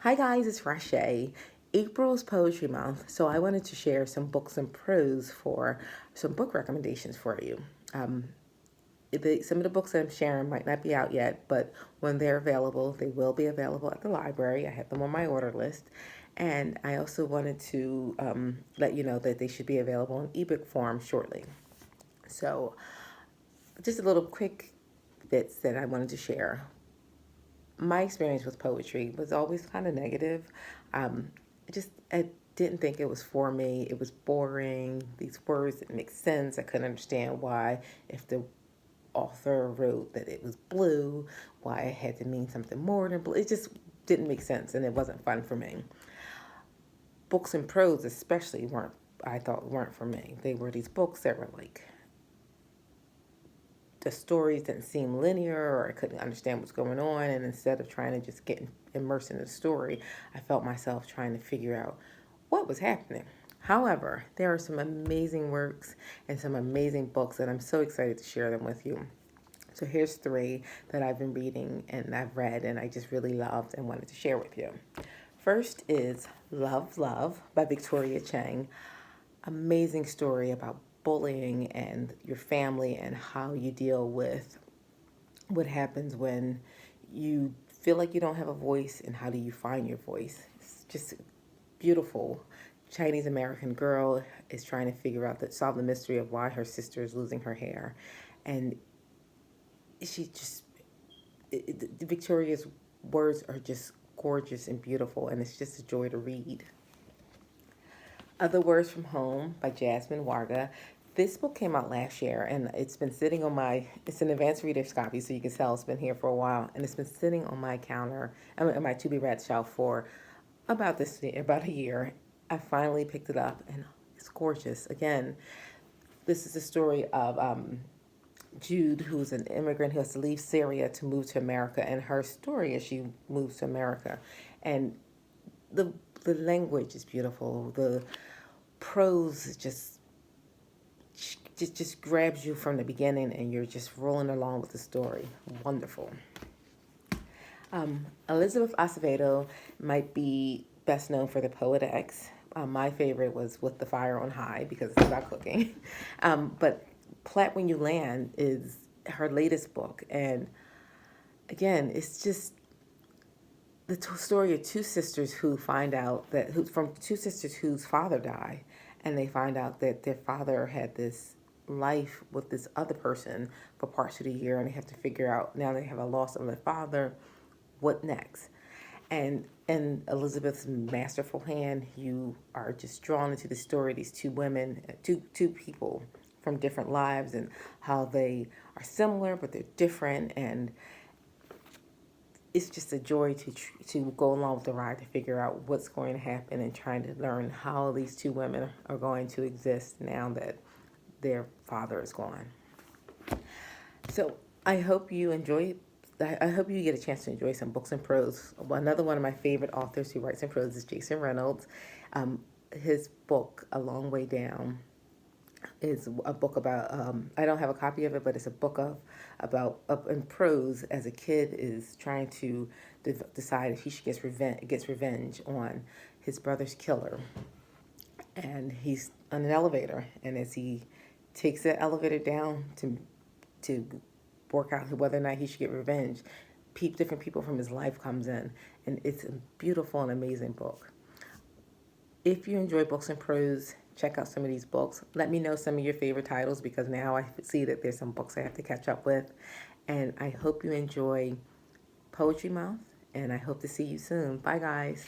Hi guys, it's Rachée. April's Poetry Month, so I wanted to share some books and prose for some book recommendations for you. Um, some of the books that I'm sharing might not be out yet, but when they're available, they will be available at the library. I have them on my order list. And I also wanted to let you know that they should be available in ebook form shortly. So, just a little quick bits that I wanted to share. My experience with poetry was always kind of negative. Um, I didn't think it was for me. It was boring. These words didn't make sense. I couldn't understand why, if the author wrote that it was blue, why it had to mean something more than blue. It just didn't make sense, and it wasn't fun for me. Books and prose, especially, weren't for me. They were these books that were like the stories didn't seem linear, or I couldn't understand what's going on. And instead of trying to just get immersed in the story, I felt myself trying to figure out what was happening. However, there are some amazing works and some amazing books, and I'm so excited to share them with you. So here's three that I've been reading and I've read and I just really loved and wanted to share with you. First is Love, Love by Victoria Chang. Amazing story about bullying and your family and how you deal with what happens when you feel like you don't have a voice and how do you find your voice. It's just beautiful. Chinese American girl is trying to solve the mystery of why her sister is losing her hair, and she just Victoria's words are just gorgeous and beautiful, and it's just a joy to read. Other Words from Home by Jasmine Warga. This book came out last year, and it's an advanced reader's copy, so you can tell it's been here for a while, and it's been sitting on my counter, on my to be read shelf for about a year. I finally picked it up, and it's gorgeous. Again, this is the story of Jude, who's an immigrant who has to leave Syria to move to America, and her story as she moves to America. And the the language is beautiful. The prose just grabs you from the beginning, and you're just rolling along with the story. Wonderful. Elizabeth Acevedo might be best known for The Poet X. My favorite was With the Fire on High because it's about cooking. But Plat When You Land is her latest book. And again, it's just the story of two sisters from two sisters whose father died. And they find out that their father had this life with this other person for parts of the year, and they have to figure out, now they have a loss of their father, what next? And in Elizabeth's masterful hand, you are just drawn into the story of these two women, two people from different lives, and how they are similar but they're different. And it's just a joy to go along with the ride to figure out what's going to happen and trying to learn how these two women are going to exist now that their father is gone. So I hope you enjoy. I hope you get a chance to enjoy some books and prose. Another one of my favorite authors who writes in prose is Jason Reynolds. His book, A Long Way Down, is a book about. I don't have a copy of it, but it's a book about in prose as a kid is trying to decide if he should gets revenge on his brother's killer, and he's on an elevator, and as he takes the elevator down to work out whether or not he should get revenge, different people from his life comes in, and it's a beautiful and amazing book. If you enjoy books and prose, check out some of these books. Let me know some of your favorite titles, because now I see that there's some books I have to catch up with. And I hope you enjoy Poetry Month, and I hope to see you soon. Bye, guys.